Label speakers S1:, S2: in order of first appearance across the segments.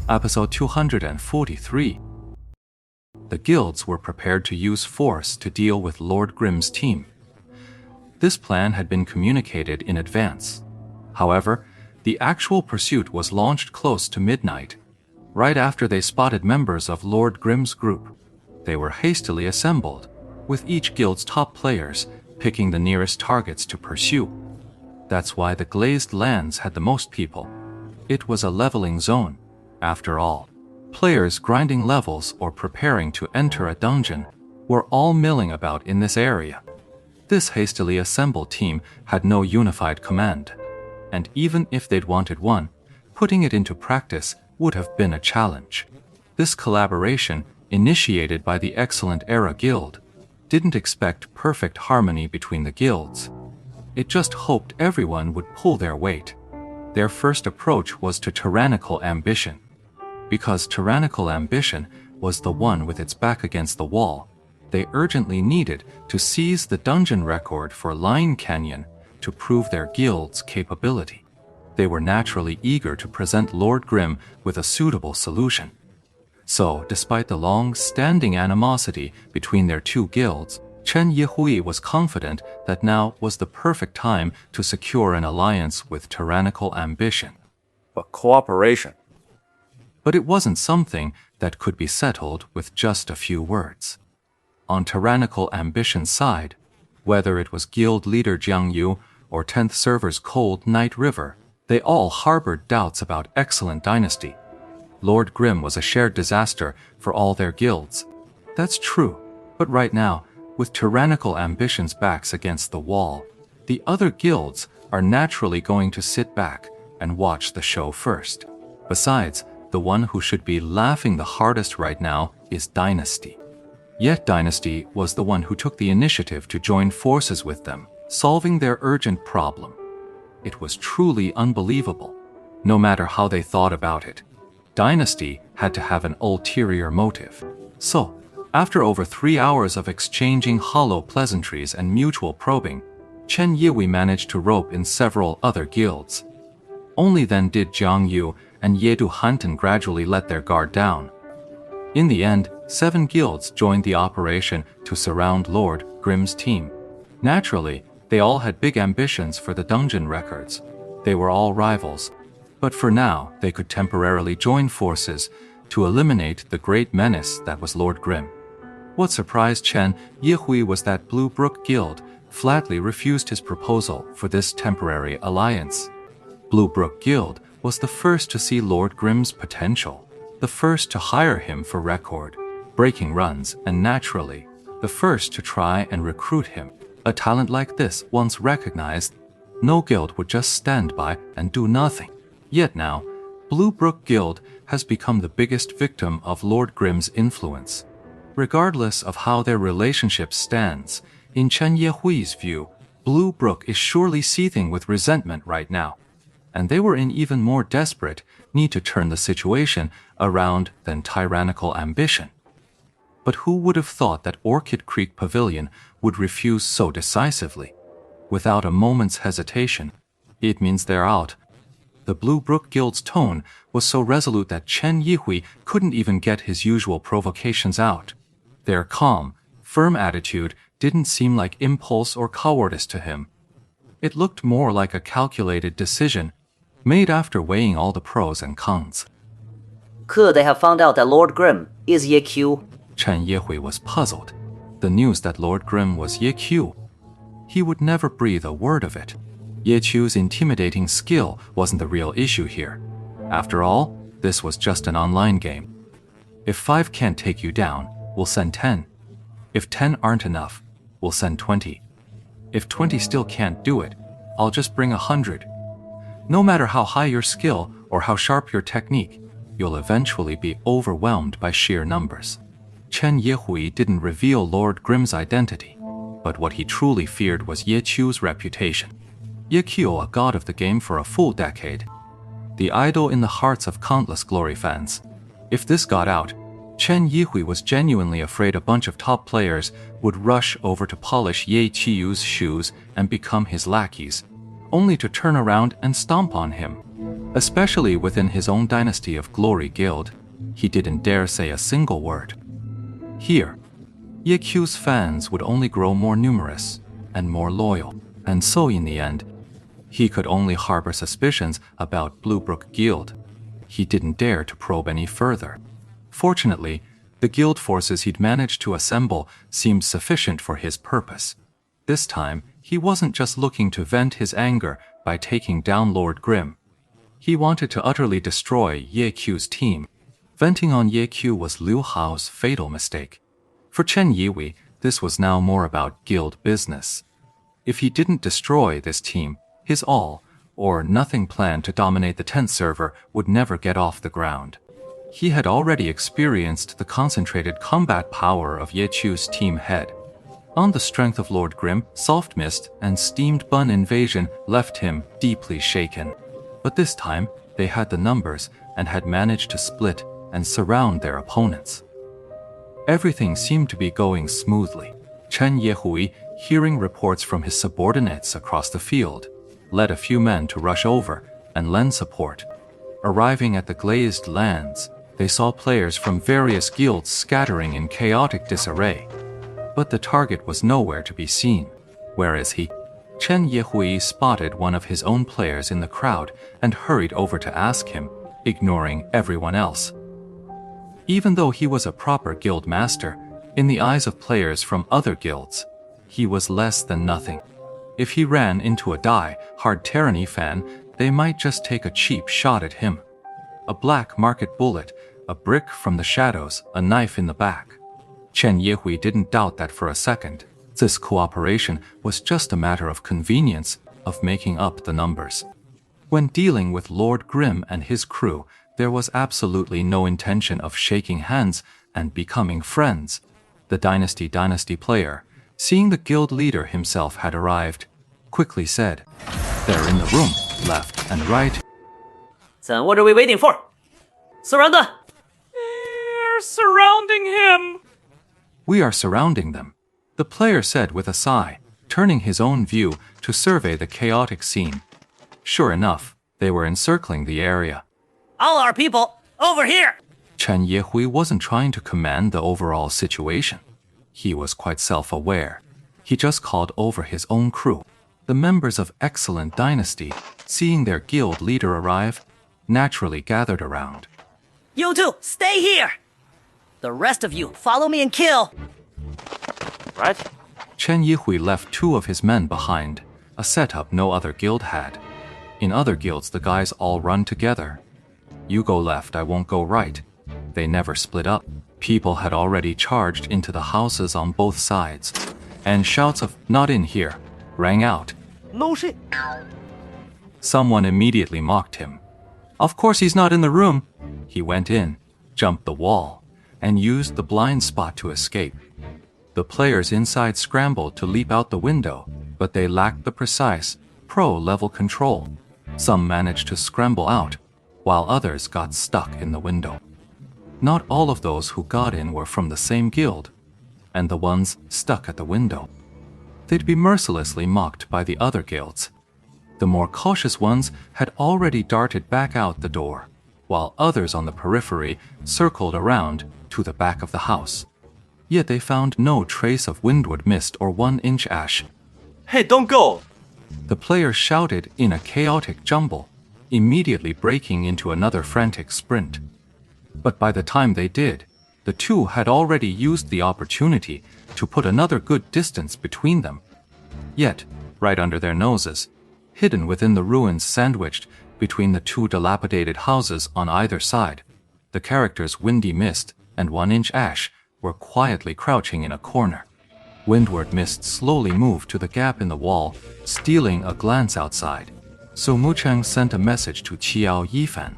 S1: Episode 243. The guilds were prepared to use force to deal with Lord Grimm's team. This plan had been communicated in advance. However, the actual pursuit was launched close to midnight, right after they spotted members of Lord Grimm's group. They were hastily assembled, with each guild's top players picking the nearest targets to pursue. That's why the Glazed Lands had the most people. It was a leveling zone, after all. Players grinding levels or preparing to enter a dungeon were all milling about in this area. This hastily assembled team had no unified command, and even if they'd wanted one, putting it into practice would have been a challenge. This collaboration, initiated by the Excellent Era Guild, didn't expect perfect harmony between the guilds. It just hoped everyone would pull their weight. Their first approach was to Tyrannical Ambition. Because Tyrannical Ambition was the one with its back against the wall, they urgently needed to seize the dungeon record for Line Canyon to prove their guild's capability. They were naturally eager to present Lord Grimm with a suitable solution. So, despite the long-standing animosity between their two guilds, Chen Yihui was confident that now was the perfect time to secure an alliance with Tyrannical Ambition.
S2: But cooperation.
S1: But it wasn't something that could be settled with just a few words. On Tyrannical Ambition's side, whether it was guild leader Jiang Yu or 10th Server's Cold Night River, they all harbored doubts about Excellent Dynasty. Lord Grimm was a shared disaster for all their guilds. That's true, but right now, with Tyrannical Ambition's backs against the wall, the other guilds are naturally going to sit back and watch the show first. Besides, the one who should be laughing the hardest right now is Dynasty. Yet Dynasty was the one who took the initiative to join forces with them, solving their urgent problem. It was truly unbelievable, no matter how they thought about it. Dynasty had to have an ulterior motive. So, after over 3 hours of exchanging hollow pleasantries and mutual probing, Chen Yihui managed to rope in several other guilds. Only then did Jiang Yu and Yedu Hanten gradually let their guard down. In the end, 7 guilds joined the operation to surround Lord Grimm's team. Naturally, they all had big ambitions for the dungeon records. They were all rivals. But for now, they could temporarily join forces to eliminate the great menace that was Lord Grimm. What surprised Chen Yihui was that Blue Brook Guild flatly refused his proposal for this temporary alliance. Blue Brook Guild was the first to see Lord Grimm's potential, the first to hire him for record, breaking runs, and naturally, the first to try and recruit him. A talent like this, once recognized, no guild would just stand by and do nothing. Yet now, Blue Brook Guild has become the biggest victim of Lord Grimm's influence. Regardless of how their relationship stands, in Chen Yihui's view, Blue Brook is surely seething with resentment right now, and they were in even more desperate need to turn the situation around than Tyrannical Ambition. But who would have thought that Orchid Creek Pavilion would refuse so decisively? Without a moment's hesitation, it means they're out. The Blue Brook Guild's tone was so resolute that Chen Yihui couldn't even get his usual provocations out. Their calm, firm attitude didn't seem like impulse or cowardice to him. It looked more like a calculated decision, made after weighing all the pros and cons.
S3: Could they have found out that Lord Grimm is Ye Qiu?
S1: Chen Yihui was puzzled. The news that Lord Grimm was Ye Qiu. He would never breathe a word of it. Ye Qiu's intimidating skill wasn't the real issue here. After all, this was just an online game. If 5 can't take you down, we'll send 10. If 10 aren't enough, we'll send 20. If 20 still can't do it, I'll just bring 100. No matter how high your skill or how sharp your technique, you'll eventually be overwhelmed by sheer numbers. Chen Yihui didn't reveal Lord Grimm's identity, but what he truly feared was Ye Qiu's reputation. Ye Qiu, a god of the game for a full decade, the idol in the hearts of countless Glory fans. If this got out, Chen Yihui was genuinely afraid a bunch of top players would rush over to polish Ye Qiu's shoes and become his lackeys, only to turn around and stomp on him. Especially within his own Dynasty of Glory guild, he didn't dare say a single word. Here, Ye Q's fans would only grow more numerous and more loyal, and so in the end, he could only harbor suspicions about Bluebrook Guild. He didn't dare to probe any further. Fortunately, the guild forces he'd managed to assemble seemed sufficient for his purpose. This time, he wasn't just looking to vent his anger by taking down Lord Grimm. He wanted to utterly destroy Ye Q's team. Venting on Ye Q was Liu Hao's fatal mistake. For Chen Yiwei, this was now more about guild business. If he didn't destroy this team, his all or nothing plan to dominate the 10th server would never get off the ground. He had already experienced the concentrated combat power of Ye Q's team head. On the strength of Lord Grimm, Soft Mist and Steamed Bun invasion left him deeply shaken. But this time, they had the numbers and had managed to split and surround their opponents. Everything seemed to be going smoothly. Chen Yehui, hearing reports from his subordinates across the field, led a few men to rush over and lend support. Arriving at the glazed lands, they saw players from various guilds scattering in chaotic disarray. But the target was nowhere to be seen. Where is he? Chen Yehui spotted one of his own players in the crowd and hurried over to ask him, ignoring everyone else. Even though he was a proper guild master, in the eyes of players from other guilds, he was less than nothing. If he ran into a die-hard tyranny fan, they might just take a cheap shot at him. A black market bullet, a brick from the shadows, a knife in the back. Chen Yehui didn't doubt that for a second. This cooperation was just a matter of convenience, of making up the numbers. When dealing with Lord Grimm and his crew, there was absolutely no intention of shaking hands and becoming friends. The Dynasty player, seeing the guild leader himself had arrived, quickly said, "They're in the room, left and right."
S3: Then what are we waiting for? Surround them!
S2: They're surrounding him.
S1: "We are surrounding them," the player said with a sigh, turning his own view to survey the chaotic scene. Sure enough, they were encircling the area.
S3: All our people, over here!
S1: Chen Yehui wasn't trying to command the overall situation. He was quite self-aware. He just called over his own crew. The members of Excellent Dynasty, seeing their guild leader arrive, naturally gathered around.
S3: You two, stay here! The rest of you, follow me and kill!
S2: Right?
S1: Chen Yihui left 2 of his men behind, a setup no other guild had. In other guilds, the guys all run together. You go left, I won't go right. They never split up. People had already charged into the houses on both sides, and shouts of "not in here" rang out.
S3: No shit!
S1: Someone immediately mocked him. Of course he's not in the room. He went in, jumped the wall, and used the blind spot to escape. The players inside scrambled to leap out the window, but they lacked the precise, pro-level control. Some managed to scramble out, while others got stuck in the window. Not all of those who got in were from the same guild, and the ones stuck at the window, they'd be mercilessly mocked by the other guilds. The more cautious ones had already darted back out the door, while others on the periphery circled around to the back of the house. Yet they found no trace of windward mist or 1-inch ash.
S2: Hey, don't go!
S1: The players shouted in a chaotic jumble, immediately breaking into another frantic sprint. But by the time they did, the 2 had already used the opportunity to put another good distance between them. Yet, right under their noses, hidden within the ruins sandwiched between the 2 dilapidated houses on either side, the characters Windy Mist and 1-inch Ash were quietly crouching in a corner. Windward Mist slowly moved to the gap in the wall, stealing a glance outside. So Mu Cheng sent a message to Qiao Yifan.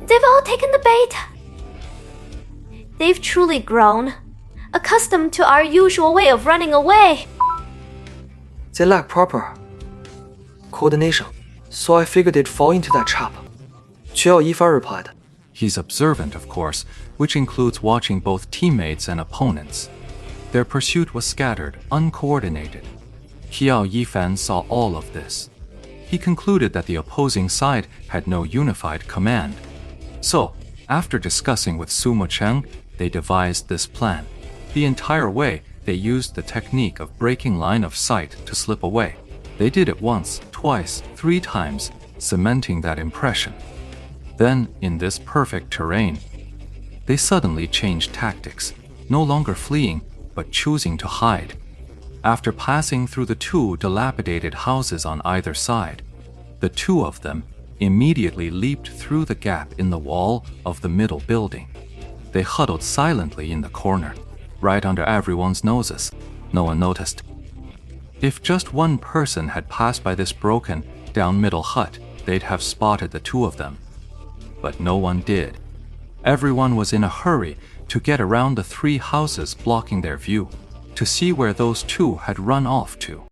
S4: They've all taken the bait. They've truly grown, accustomed to our usual way of running away.
S5: They lack proper coordination, so I figured they'd fall into that trap. Qiao Yifan replied.
S1: He's observant, of course, which includes watching both teammates and opponents. Their pursuit was scattered, uncoordinated. Qiao Yifan saw all of this. he concluded that the opposing side had no unified command. So, after discussing with Su Mucheng, they devised this plan. The entire way, they used the technique of breaking line of sight to slip away. They did it once, twice, 3 times, cementing that impression. Then, in this perfect terrain, they suddenly changed tactics, no longer fleeing, but choosing to hide. After passing through the 2 dilapidated houses on either side, the 2 of them immediately leaped through the gap in the wall of the middle building. They huddled silently in the corner, right under everyone's noses. No one noticed. If just one person had passed by this broken down middle hut, they'd have spotted the 2 of them. But no one did. Everyone was in a hurry to get around the 3 houses blocking their view, to see where those 2 had run off to.